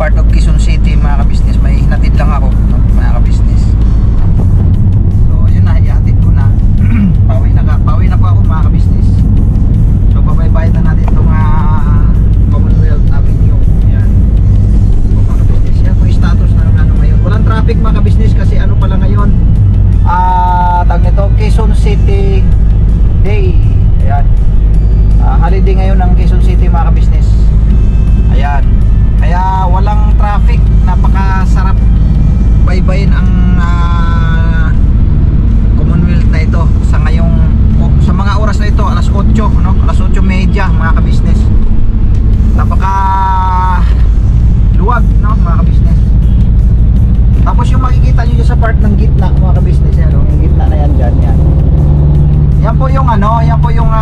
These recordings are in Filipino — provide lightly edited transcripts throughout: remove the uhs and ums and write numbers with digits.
part of Quezon City mga ka-business. May hinatid lang ako, no, mga ka-business. So yun na, ihatid ko na. Pauwi na po ako mga ka-business. So babaybayin na natin itong Commonwealth Avenue. Yan so, mga ka-business, yan po yung status na ano ngayon. Walang traffic mga ka-business kasi ano pala ngayon, tag nito, Quezon City Day. Ayan, holiday ngayon ng Quezon City mga ka-business. Ayan, kaya walang traffic. Napakasarap baybayin ang Commonwealth na ito sa ngayong sa mga oras na ito, alas 8, no? Alas 8:30 mga ka-business. Napaka luwag, no, mga ka-business. Tapos yung makikita nyo dyan sa part ng gitna mga ka-business, yan, no? Yung gitna na yan dyan, yan. Yan po yung ano, yan po yung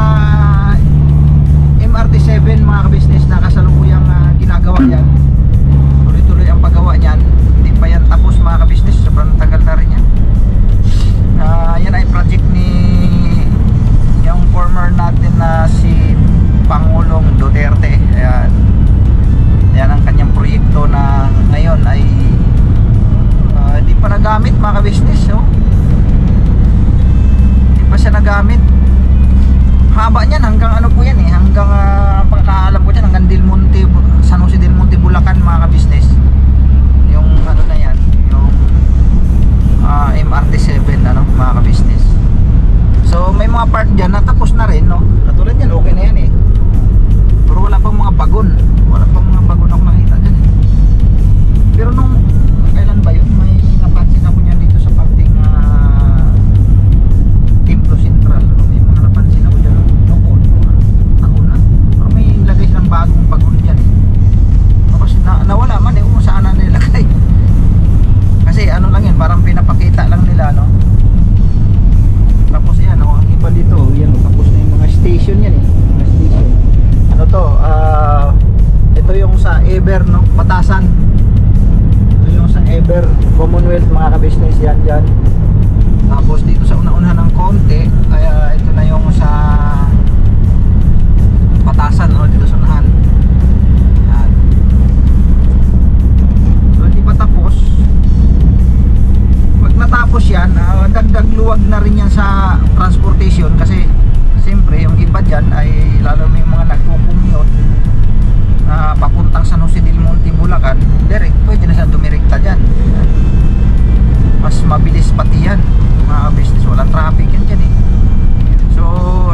MRT7 mga ka-business na kasalukuyang ginagawa yan. Tuloy-tuloy ang paggawa niyan. Hindi pa yan tapos mga ka-business, sobrang tagal na rin yan. Yan ay project ni yung former natin na si Pangulong Duterte. Ayan, yan ang kanyang proyekto na ngayon ay hindi pa nagamit mga ka-business, no? Hindi pa siya nagamit. Haba niyan hanggang ano po yan eh, hanggang pagkakaalam ko dyan hanggang Del Monte, San Jose del Monte, Bulacan mga ka-business. Yung ano na yan, yung MRT7 ano mga ka-business. So may mga part dyan na tapos na rin, no? Katulad yan, okay na yan eh. Pero wala pang mga bagon. Wala pang mga bagon ako nakita dyan eh. Pero nung kailan ba yun, may napansin ako niyan dito sa parting Templo Central. May mga napansin ako dyan noon. Ako na. Pero may lagay silang bagong bagon dyan eh. Tapos nawala man eh kung saan na nilagay. Kasi ano lang yun, parang pinapakita lang nila, no? Tapos yan, ang iba dito, yan, tapos na yung mga station yan eh. Mga station. Ano to, ito yung sa Ever, no? Batasan. Ito yung sa Ever Commonwealth mga ka-business, yan dyan. Tapos dito sa una-unahan ng konti, kaya ito na yung sa Batasan, no? Dito sa unahan. Yan. So hindi pa tapos. Pag natapos yan, dagdag luwag na rin yan sa transportation. Kasi siyempre yung iba dyan ay lalo may mga nagkukumute papuntang San Jose del Monte, Bulacan, direct, pwede na siya dumirekta dyan. Mas mabilis pati yan mga business, walang traffic yan dyan eh. So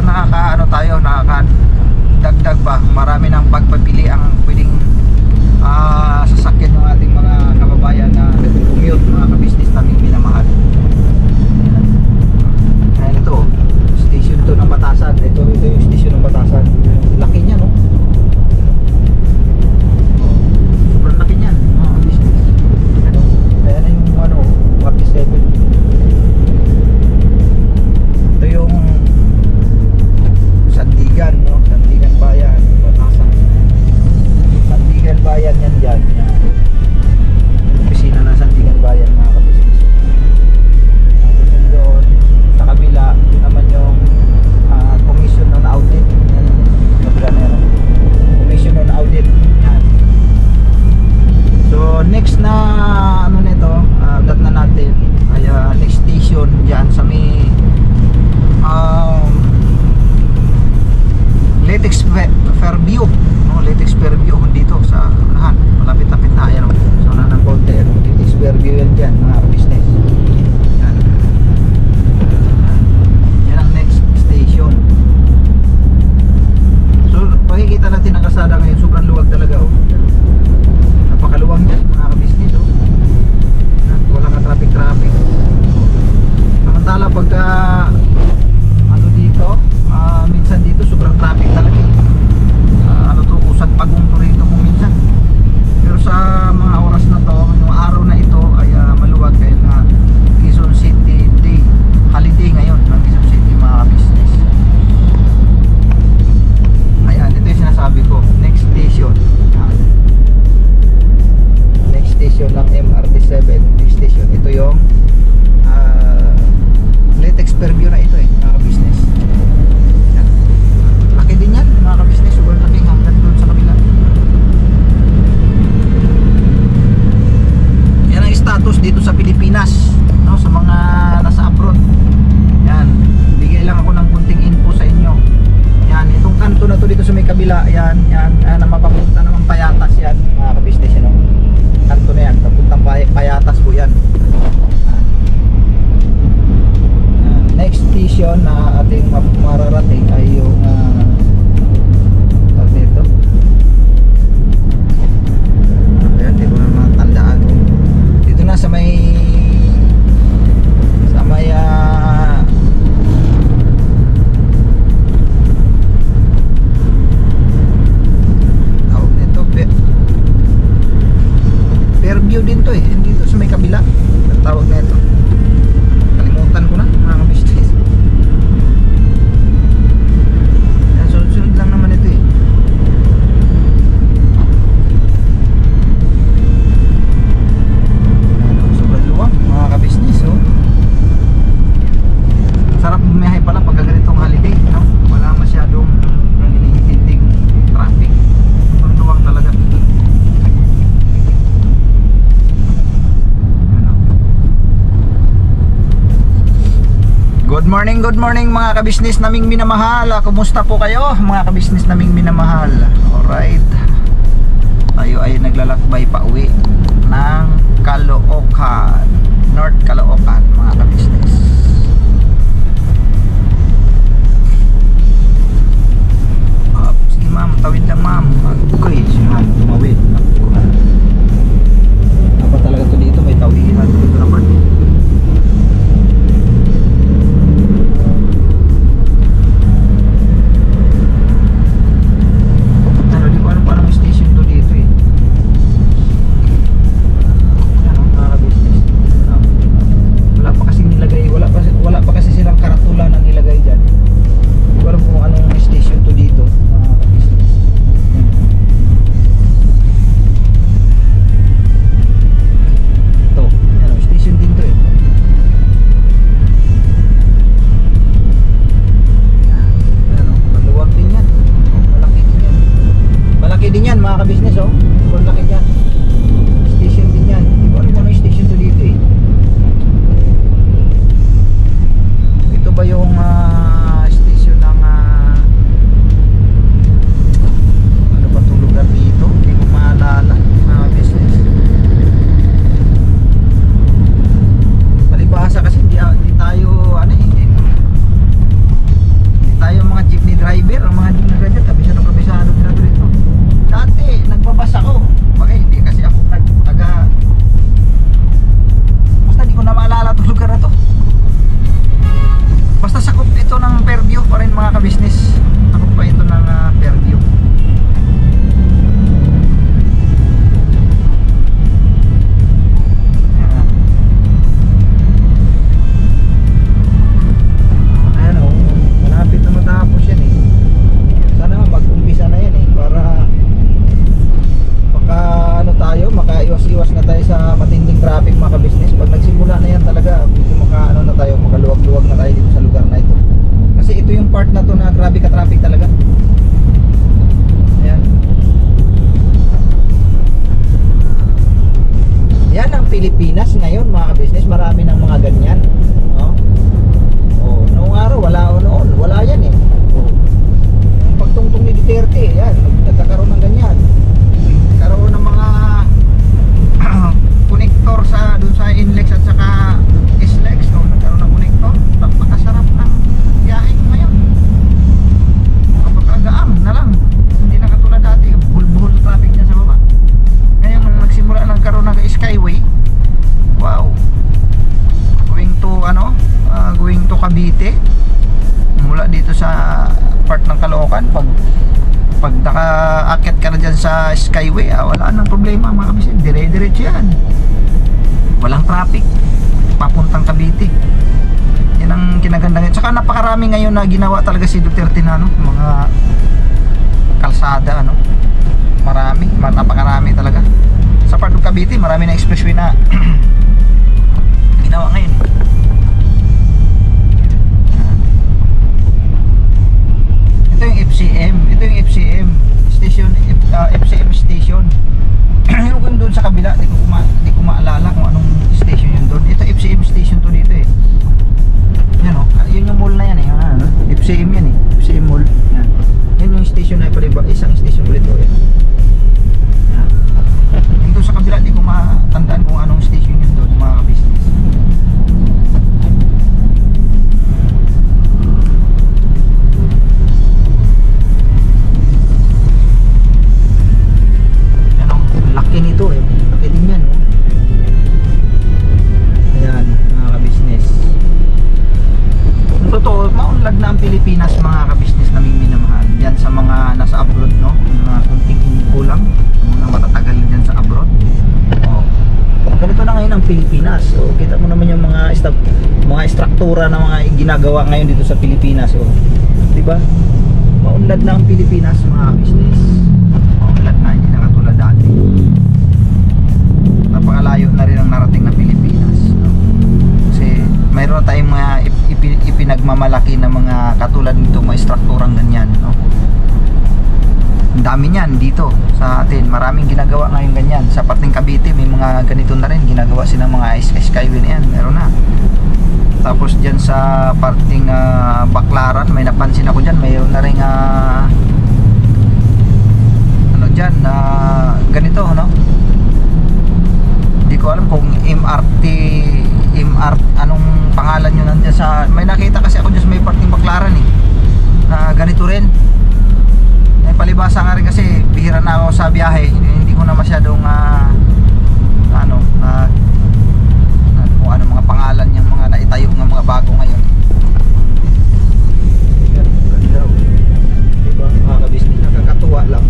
nakakaano tayo, nakakadagdag ba, marami ng pagpapili ang pwedeng sasakyan ng ating mga kababayan na nag-commute, mga ka-business namin minamahal. Kaya ito, station to ng Batasan. Ito yung station ng Batasan. Laki niya, no? Sobrang laki niyan, mga ka-business. Kaya na yung 47. Ito yung Sandigan, no? Sandigan Bayan, Batasan. Sandigan Bayan yan dyan. Yan. yan, na mapapunta naman Payatas yan mga ka-business, yun, kanto na yan, papuntang Payatas po yan. Next station na ating mararating ay yung tawag nito, ayan, di ko na matandaan, dito na sa may Fairview din to eh, dito sa may kabila ang tawag na ito, kalimutan ko na mga ka-business. Sunod-sunod lang naman ito eh. Sobrang luwang mga ka-business, oh. Sarap bumiyahe pala pagka ganitong holiday, no? Wala masyadong hinihintinding traffic, sobrang luwang talaga. Good morning mga ka-business naming minamahal. Kumusta po kayo mga ka-business naming minamahal? Alright, tayo ay naglalakbay pa uwi ng Caloocan, North Caloocan mga ka-business. Sige ma'am, tawid lang ma'am. Okay, si ma'am tumawid. Apa talaga to dito, may tawiran dito naman. Pilipinas ngayon mga ka-business, marami ng mga ganyan, no? Oh, noong araw wala, noon wala yan eh. Oh, yung pagtungtong ni Duterte, yan, nagkakaroon ng ganyan, nagkaroon ng mga connector sa doon sa Inlex at saka Islex, no? Nagkaroon ng connector, napakasarap ng biyahe ngayon, kapag-agaang na lang, hindi na katulad dati, buhol-buhol sa traffic dyan sa baba. Ngayon nung nagsimula nagkaroon ng Skyway, wow, going to Cavite, mula dito sa part ng Caloocan, pag naka-akit ka na dyan sa Skyway, wala nang problema mga kabisnes, dire-diretso yan, walang traffic papuntang Cavite. Yan ang kinaganda ngayon. Saka napakarami ngayon na ginawa talaga si Duterte na mga kalsada, napakarami talaga sa part ng Cavite. Marami na expressway na ginawa ngayon. Ito yung FCM station, FCM station. Yung doon sa kabila, di ko maalala kung anong station yun doon. Ito FCM station to dito eh. Yan o, yun yung mall na yan eh. FCM yan eh, FCM mall. Yan yung station na pala, isang station Pilipinas. So kita mo naman yung mga struktura na mga ginagawa ngayon dito sa Pilipinas. So, di ba? Maunlad na ang Pilipinas, mga business. Maunlad na, hindi na katulad dati. Napakalayo na rin ang narating ng Pilipinas, no? Kasi mayroon na tayong mga ipinagmamalaki na mga katulad nito, mga strukturang ganyan, no? Ang dami niyan dito sa atin. Maraming ginagawa ngayon ganyan. Sa parting Cavite may mga ganito na rin. Ginagawa sila mga skyway na yan. Meron na. Tapos dyan sa parting Baclaran, may napansin ako dyan. Mayroon na rin ano dyan, ganito, no? Hindi ko alam kung MRT, anong pangalan nyo nandiyan sa... May nakita kasi ako dyan sa may parting Baclaran eh, na ganito rin. May palibasa nga rin kasi bihira na ako sa biyahe, hindi ko na masyadong kung ano mga pangalan yung mga naitayo ng mga bago ngayon. Diba mga ka-business, nakakatuwa lang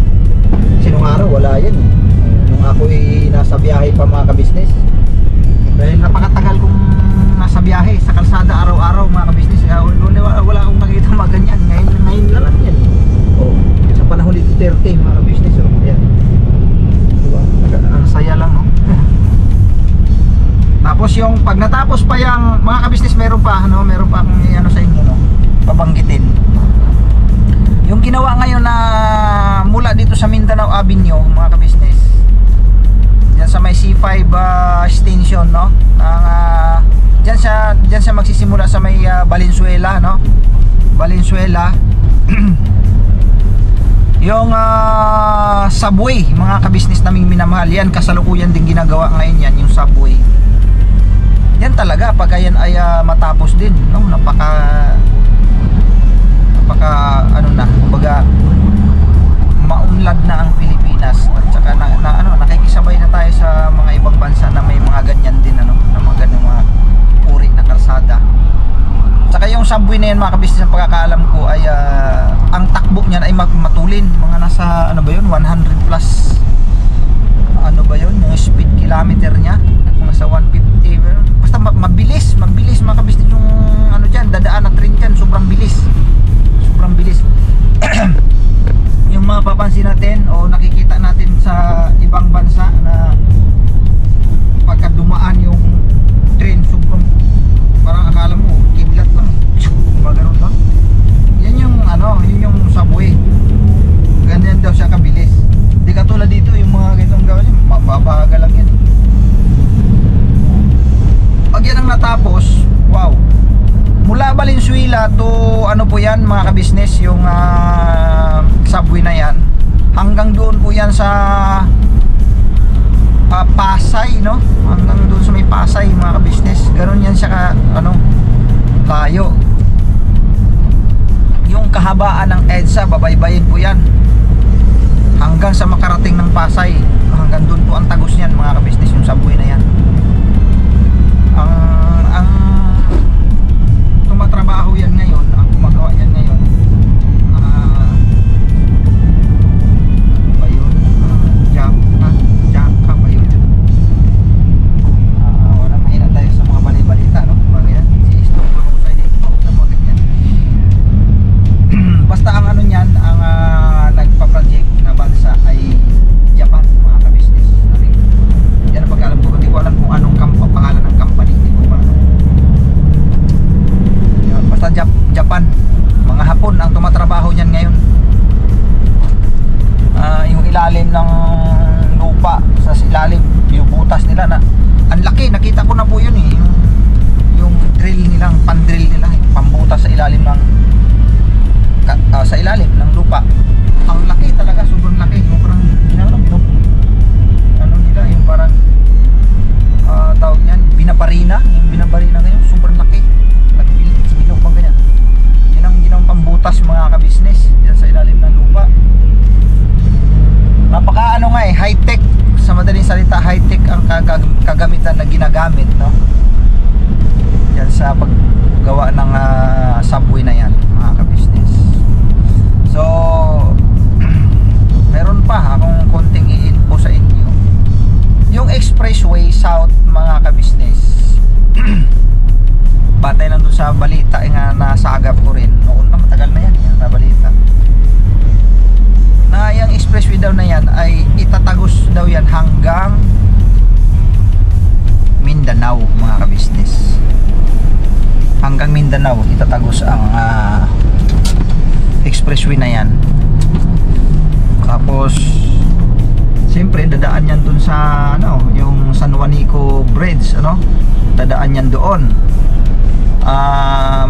kasi nung araw wala yan eh. Nung ako'y nasa biyahe pa mga ka-business, dahil napakatagal kong nasa biyahe sa kalsada araw-araw mga ka-business, wala akong nakita mga ganyan. Ngayon lang yan. Oh, sa panahon ni Duterte mga ka-business, oh, ayan. Diba? Ang saya lang, no? Tapos yung pag natapos pa yung mga ka-business, meron pa akong ano sa inyo, no? Pabanggitin. Yung ginawa ngayon na mula dito sa Mindanao Avenue mga ka-business, diyan sa may C5 station, no? Diyan siya magsisimula sa may Valenzuela, no? Valenzuela. Yung subway mga ka-business naming minamahal, yan kasalukuyan din ginagawa ngayon yan, yung subway. Yan talaga pag yan ay matapos din, no? Napaka ano na, kumbaga maunlad na ang Pilipinas, at saka nakikisabay na tayo sa mga ibang bansa na may mga ganyan din, ano, na mga ganung mga uri na kalsada. Saka yung subway na yan mga ka-business, ang pagkakaalam ko ay ang takbo niyan ay matulin, mga nasa ano ba yun, 100 plus ano ba yun, yung speed kilometer niya, nasa 150, basta mabilis mga ka-business yung ano dyan, dadaan na train dyan, sobrang bilis yung mga papansin natin o nakikita natin sa ibang bansa na pagka dumaan yung train, sobrang parang akala mo kiblat lang, magano'n ba? Yan yung yun yung subway, ganyan daw siya kabilis. Di katulad dito yung mga ganitong gawin, mababaga lang yan. Pag yan ang natapos, wow, mula Valenzuela to ano po yan mga ka-business, yung subway na yan, hanggang doon po yan sa Pasay, no? Hanggang doon sa may Pasay mga ka-business. Ganon yan siya layo. Yung kahabaan ng EDSA, babaybayin po yan hanggang sa makarating ng Pasay. Hanggang doon po ang tagos niyan mga ka-business, yung subway na yan. Ang tumatrabaho yan ngayon, ang gumagawa yan ngayon, ba yun? Jaka ba yun? Wala mahina tayo sa mga bali-balita, no? Yan, si Istong Mahusay dito, namotik yan. Basta ang ano niyan, ang nagpa-project na bansa ay Japan mga ka-business. Yan ang pagkalam ko, hindi ko alam kung anong pangalan ng company, hindi ko alam. Yun, basta Japan, mga Hapon ang tumatrabaho niyan ngayon. Yung ilalim ng lupa, sa ilalim, yung butas nila na ang laki, nakita ko na po yun eh, yung drill nilang, pan-drill nila, pambutas sa ilalim ng lupa. Ang laki talaga, sobrang laki. Yung parang ano nila, yung parang tawag niyan, binabarina ngayon, sobrang laki. Nagbilog bang ganyan. Yun ang pambutas mga ka-business diyan sa ilalim ng lupa. Napaka high-tech, sa madaling salita, high-tech ang kagamitan na ginagamit, no? Yan sa paggawa ng subway na yan mga ka-business. So meron pa akong konting i-info sa inyo. yung expressway south mga ka-business. Batay lang dun sa balita nga nasa agap ko rin noon pa, matagal na yan yung balita na yung expressway daw na yan ay itatagos daw yan hanggang Mindanao mga ka-business. Hanggang Mindanao itatagos ang expressway na yan. Tapos siyempre dadaan yan dun sa yung San Juanico Bridge, dadaan yan doon.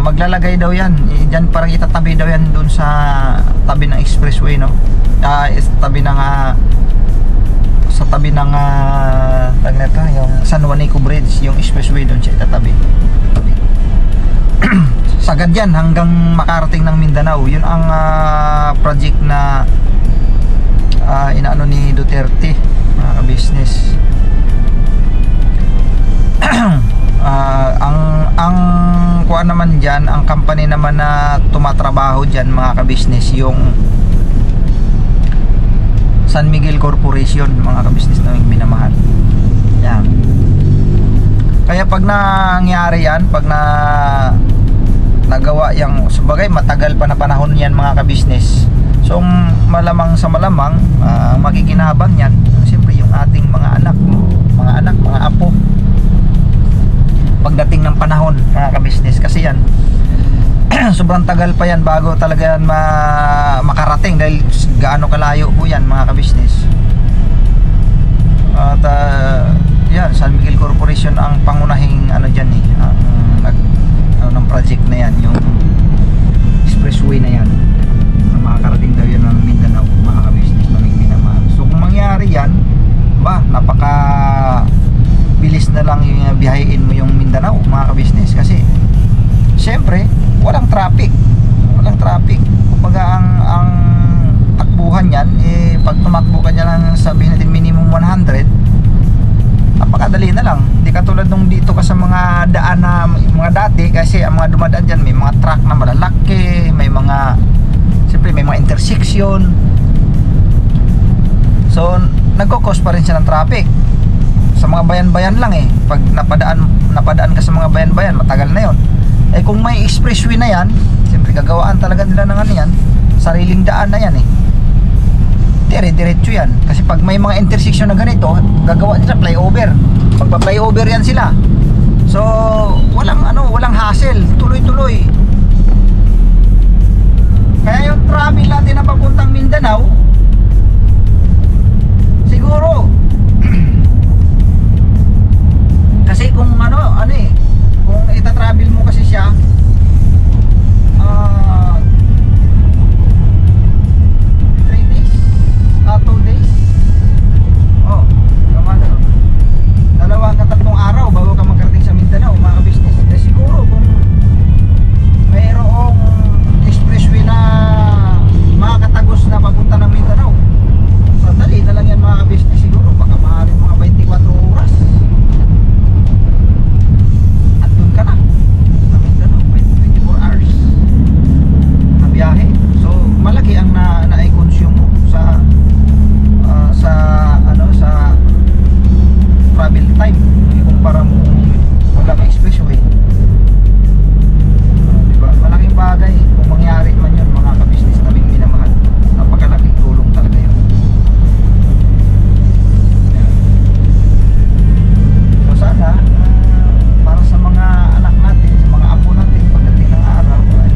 Maglalagay daw yan dyan, parang itatabi daw yan dun sa tabi ng expressway, tabi ng sa tabi ng yung San Juanico Bridge, yung expressway doon siya itatabi. Sagad yan hanggang makarating ng Mindanao. Yun ang project na inaano ni Duterte mga business. Ang kuha naman dyan, ang company naman na tumatrabaho dyan mga ka-business, yung San Miguel Corporation mga ka-business na minamahal yan. Kaya pag nangyari yan, pag nagawa yung sabagay matagal pa na panahon yan mga ka-business, so malamang sa malamang magiginabang yan siyempre yung ating mga anak, mga apo pagdating ng panahon mga ka-business. Kasi yan sobrang tagal pa yan bago talaga yan makarating dahil gaano kalayo po yan mga ka-business. At yan, San Miguel Corporation ang pangunahing dyan ang ng project na yan, yung expressway na yan na makakarating daw yan ng Mindanao mga ka-business na may minamahal. So kung mangyari yan napaka bilis na lang yung biyahin mo yung Mindanao mga ka-business, kasi syempre walang traffic. Kumbaga ang takbuhan yan pag tumakbo ka niya lang, sabihin natin minimum 100, napakadali na lang. Hindi katulad nung dito ka sa mga daan na mga dati, kasi ang mga dumadaan dyan may mga truck na malalaki, may mga siyempre may mga intersection, so nagkukos pa rin siya ng traffic sa mga bayan-bayan lang pag napadaan ka sa mga bayan-bayan matagal na yon. Kung may expressway na yan, siyempre gagawaan talaga nila ng yan, sariling daan na yan dire-diretso yan. Kasi pag may mga intersection na ganito, gagawa nila flyover. Pagpa-flyover yan sila, so walang hassle, tuloy-tuloy. Kaya yung travel natin na papuntang Mindanao siguro kasi kung kung ita-travel mo kasi siya 3 days 2 days, dalawa hanggang 3 araw bago ka magkarating sa Mindanao mga business. Siguro kung mayroong expressway na makakatagos na papunta ng Mindanao, sadali na lang yan mga business. Siguro baka maaaring mga 24 oras andun ka na sa Mindanao, 24 hours na biyahe. So malaki ang na-consume mo sa travel time ikumpara mo kung walang expressway, diba? Malaking bagay kung mangyari man yun mga ka-business naming minamahal. Napakalaking tulong talaga yun. So sana para sa mga anak natin, sa mga apo natin pagdating ng araw ay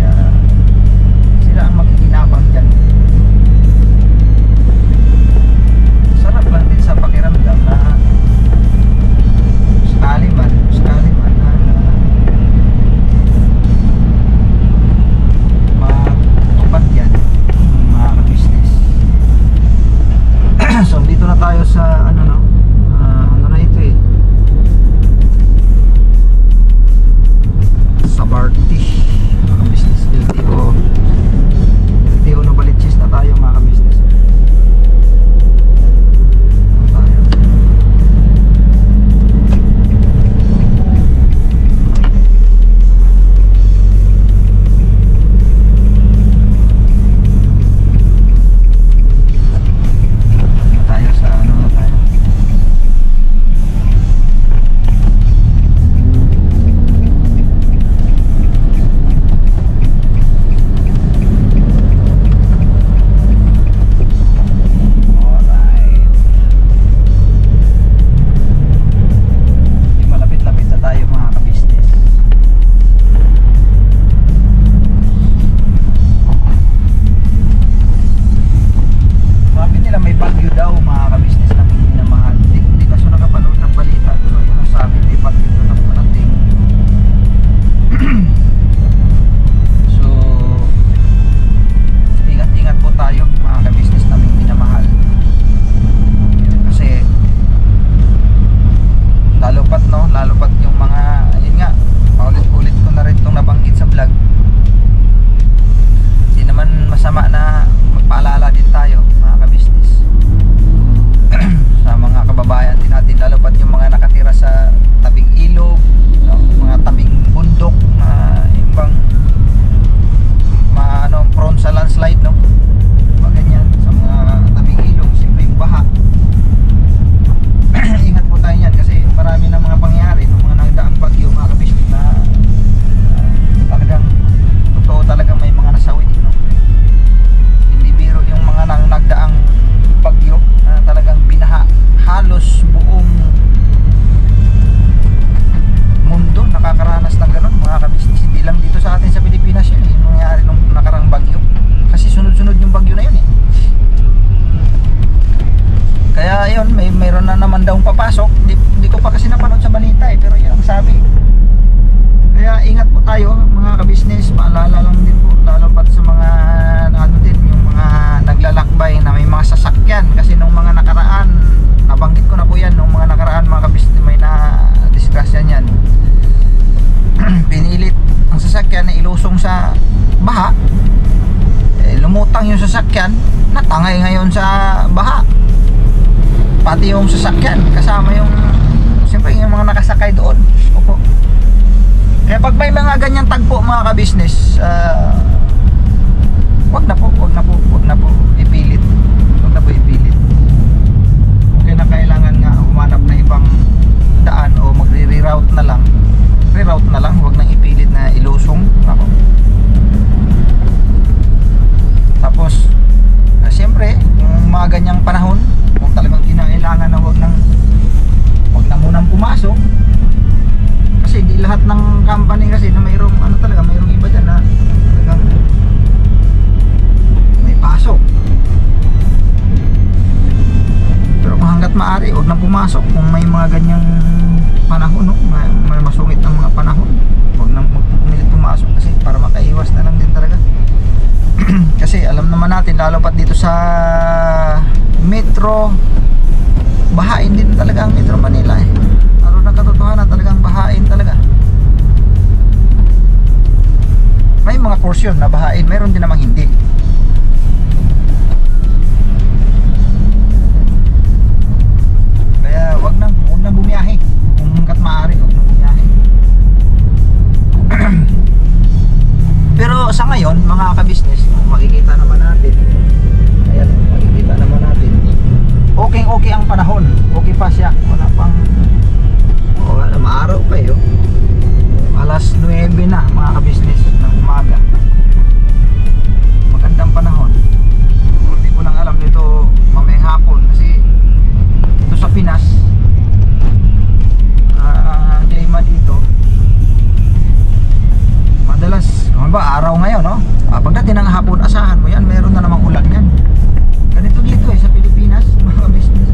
sila ang makikinabang dyan. Sarap lang din sa pakiramdam na sakali man matupad yan mga ka-business. kasi napanood sa balita pero yan ang sabi. Kaya ingat po tayo mga ka-business. Paalala lang din po, lalo pat sa mga ano din, yung mga naglalakbay na may mga sasakyan. Kasi nung mga nakaraan, nabanggit ko na po yan, nung mga nakaraan mga ka-business, may na-discussion yan. Pinilit ang sasakyan na ilusong sa baha, lumutang yung sasakyan, natangay ngayon sa baha, pati yung sasakyan kasama yung siyempre yung mga nakasakay doon. Opo. Kaya pag may mga ganyan tagpo mga ka-business, wag na po ipilit. Wag na po ipilit. Okay na, kailangan nga humanap na ibang daan o magre-reroute na lang. Reroute na lang, wag nang ipilit na ilusong. Ako. Tapos siyempre, yung mga ganyang panahon, kung talagang kinakailangan na wag na munang pumasok. Kasi hindi lahat ng company kasi na mayroong mayroong iba dyan na talagang may pasok. Pero kung hanggat maaari, huwag na pumasok kung may mga ganyang panahon, no? May masungit ng mga panahon, huwag na pumilit pumasok kasi para makaiwas na lang din talaga. Kasi alam naman natin, lalo pat dito sa metro, bahain din talaga ang Metro Manila eh. Lalo na katotohanan, talagang bahain talaga. May mga portion na bahain, meron din namang hindi. Kaya wag na bumiyahe. Kung hanggat maaari, wag na bumiyahe. Pero sa ngayon, mga ka-business, makikita naman natin. Ayan, makikita naman natin. Okay ang panahon. Okay pa siya. Wala pang maaraw pa eh. Alas 9 na mga ka-business ng umaga. Magandang panahon. Hindi ko lang alam nito mamayang hapon kasi ito sa Pinas, klima dito madalas, kung ba araw ngayon, no? Pagdating ng hapon, asahan mo yan, meron na namang ulan yan. Ganito dito eh sa Pilipinas mga ka-business.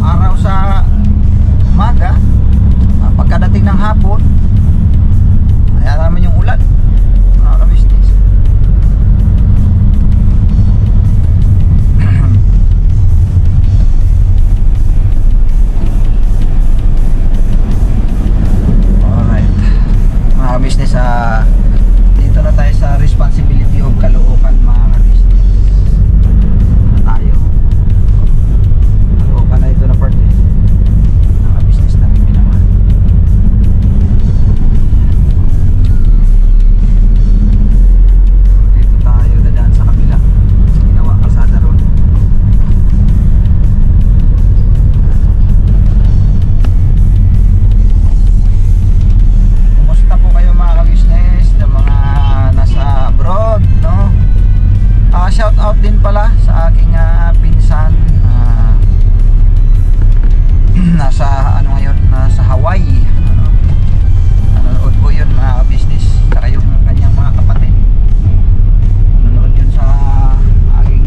Araw sa umaga, pagkadating ng hapon, ayan naman yung ulan mga ka-business. Alright mga ka-business, dito na tayo sa responsibility of Caloocan mga ka-business. Na tayo Caloocan na ito na part eh, mga ka-business namin minamahal. Dito tayo dadaan sa kabila, sa ginawa kalsada road. Kumusta po kayo mga ka-business na mga nasa abroad, no? Shout out din pala sa aking pinsan, nasa ngayon, nasa Hawaii. Nanonood po yun mga ka-business, saka yung kanyang mga kapatid. Nanonood yun sa aking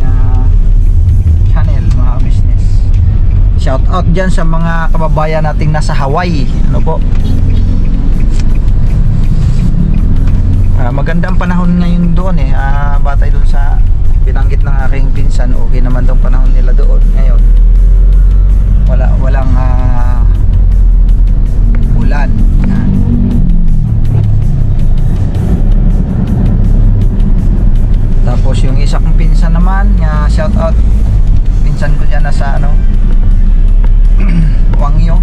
channel mga ka-business. Shout out dyan sa mga kababayan nating nasa Hawaii. Ano po? Magandang panahon ngayon doon eh. Batay doon sa binanggit ng aking pinsan, okay naman tong panahon nila doon ngayon. Walang ulan. Yan. Tapos yung isa kong pinsan naman, shout out pinsan ko dyan nasa Wangyo,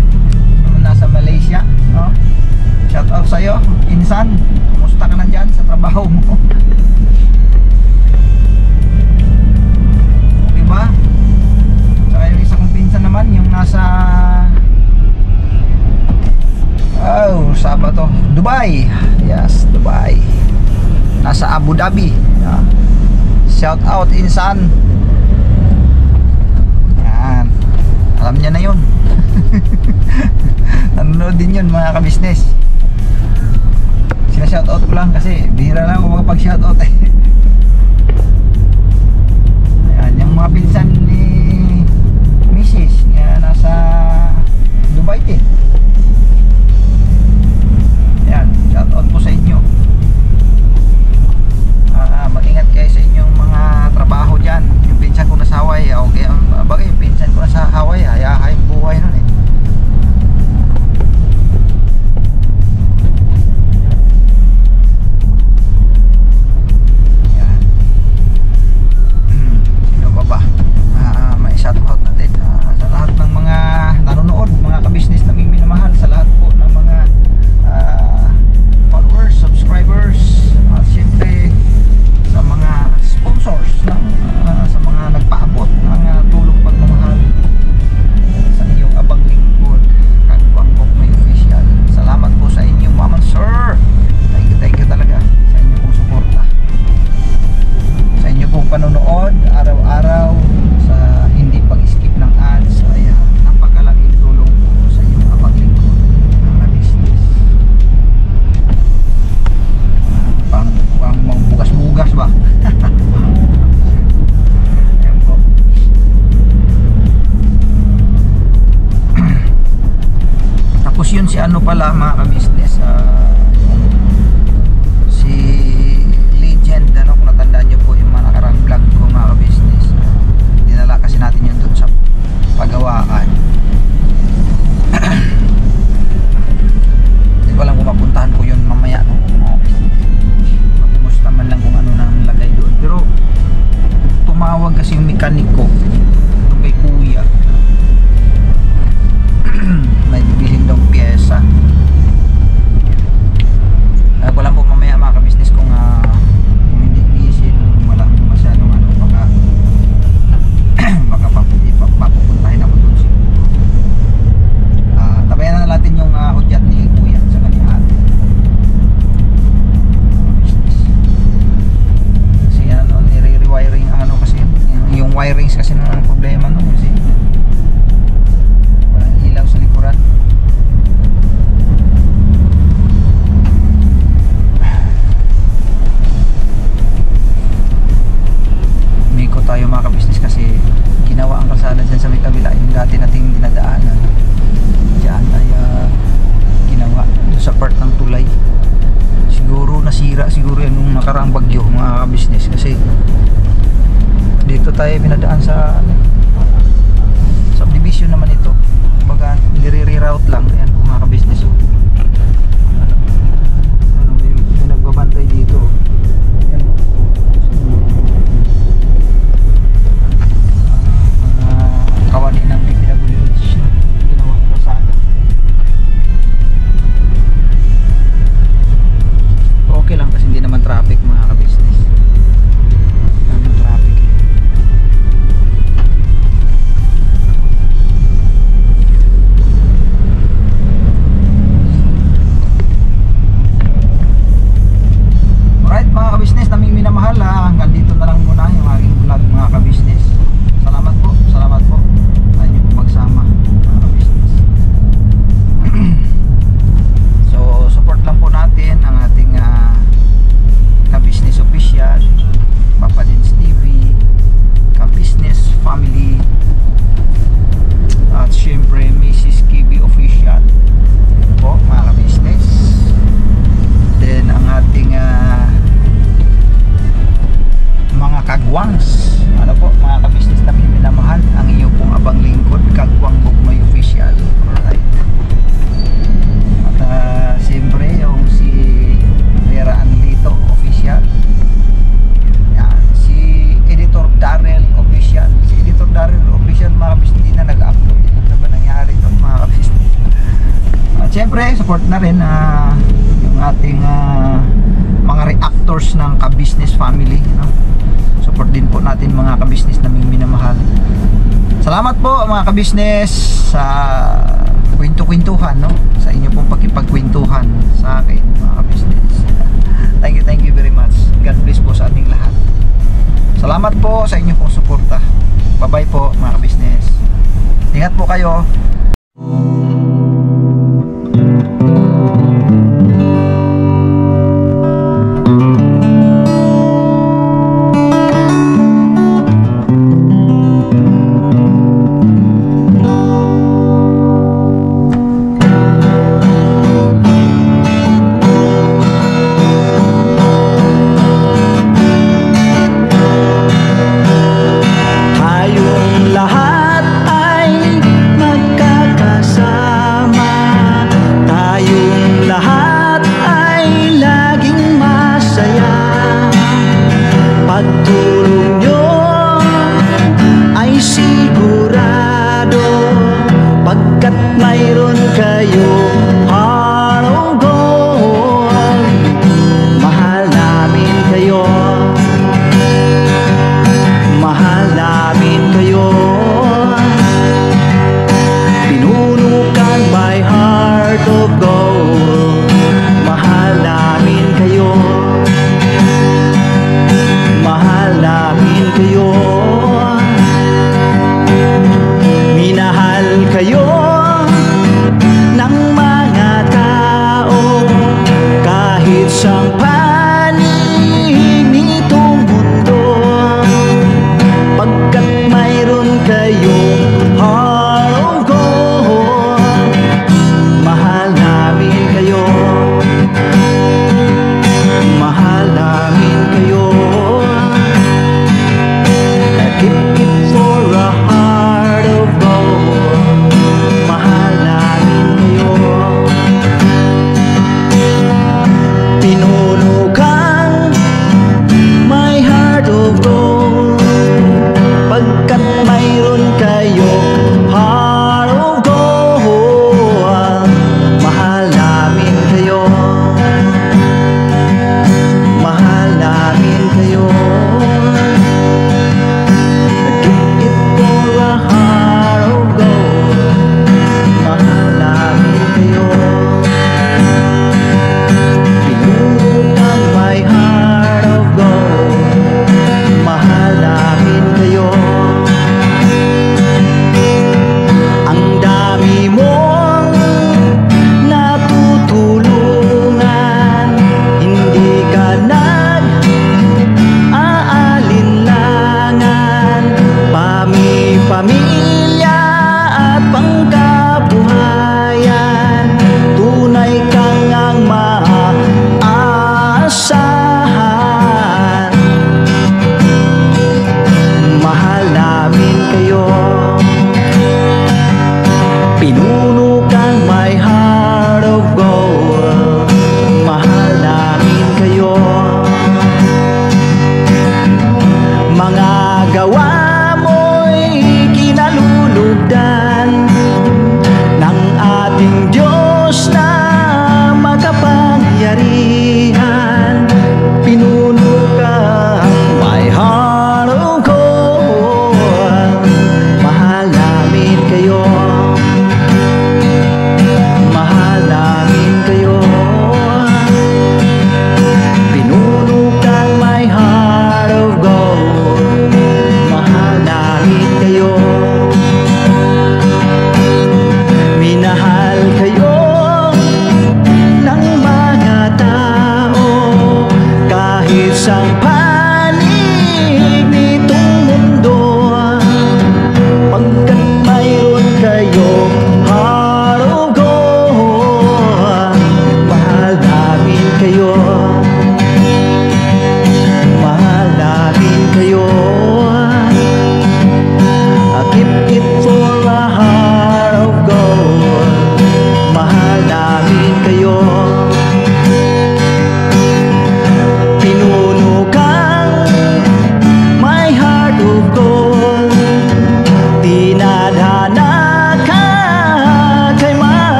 nasa Malaysia, no? Shout out sa'yo, insan. Kumusta ka na dyan sa trabaho mo? Diba? Saka yung isa kong pinsan naman, yung nasa Sabado, Dubai. Yes, Dubai. Nasa Abu Dhabi. Yeah. Shout out insan. Yan. Alam niya na yun. Nanonood din yun mga ka-business. Sina-shoutout ko lang kasi bihira lang ako makapag-shoutout eh. Ayan, yung mga pinsan ni Mrs. Nasa si ano pala mga ka-business, si Legend, ano, kung natandaan nyo po yung mga nakarang vlog ko mga ka-business, dinala kasi natin yun doon sa pagawaan. Hindi ko alam kung mapuntahan ko yun mamaya, no? Makumusta man lang kung ano nang lagay doon. Pero tumawag kasi yung mekaniko itong kay kuya, may bibilhin daw pyesa. Ko lang po mamaya mga ka-business kung hindi busy, wala masyadong ano, baka papupuntahin ako doon siguro. Tabayan na natin yung hudyat ni kuya sa kanya ate. Kasi ano, nire-rewiring ano kasi yung wirings kasi nung problema no, kasi walang ilaw sa likuran. Umiko tayo mga ka-business kasi ginawa ang kalsada dyan sa may kabila, yung dati nating dinadaanan dyan ay ginawa doon sa part ng tulay. Siguro nasira siguro yan nung nakaraang bagyo mga ka-business, kasi dito tayo pinadaan sa subdivision naman ito, kumbaga nire-reroute lang. Ayan po mga ka-business, ano, may nagbabantay dito. Ayan, kawani ng DPWH ginawa ko sa akin. Okay lang kasi hindi naman traffic mga ka-business. Ano traffic eh. Alright mga ka-business, naming minamahal, hanggang dito na lang muna yung aking vlog mga ka-business. Salamat po sa inyo po magsama mga ka-business. So support lang po natin ang ating ka-business official, Papa Dins TV, ka-business family, at syempre Mrs. Kibi official po mga ka-business. Then ang ating mga kagwangs, ano po mga ka-business na minamahal, ang iyo pong abang lingkod, Kagwang Bugnoy official. Alright. At siyempre yung si Vera Anlito official. Yan, si Editor Darrell official. Si Editor Darrell official mga ka-business hindi na nag-upload. Ano ba nangyari ito mga ka-business? At siyempre support na rin yung ating mga reactors ng ka-business family, no? Support din po natin mga ka-business na minamahal. Salamat po mga ka-business sa kwento-kwentuhan, no? Sa inyo pong pakipagkwentuhan sa akin mga ka-business. Thank you very much. God bless po sa ating lahat. Salamat po sa inyo pong suporta. Bye bye po mga ka-business. Ingat po kayo. Pagtulong nyo ay sigurado, pagkat mayroon kayo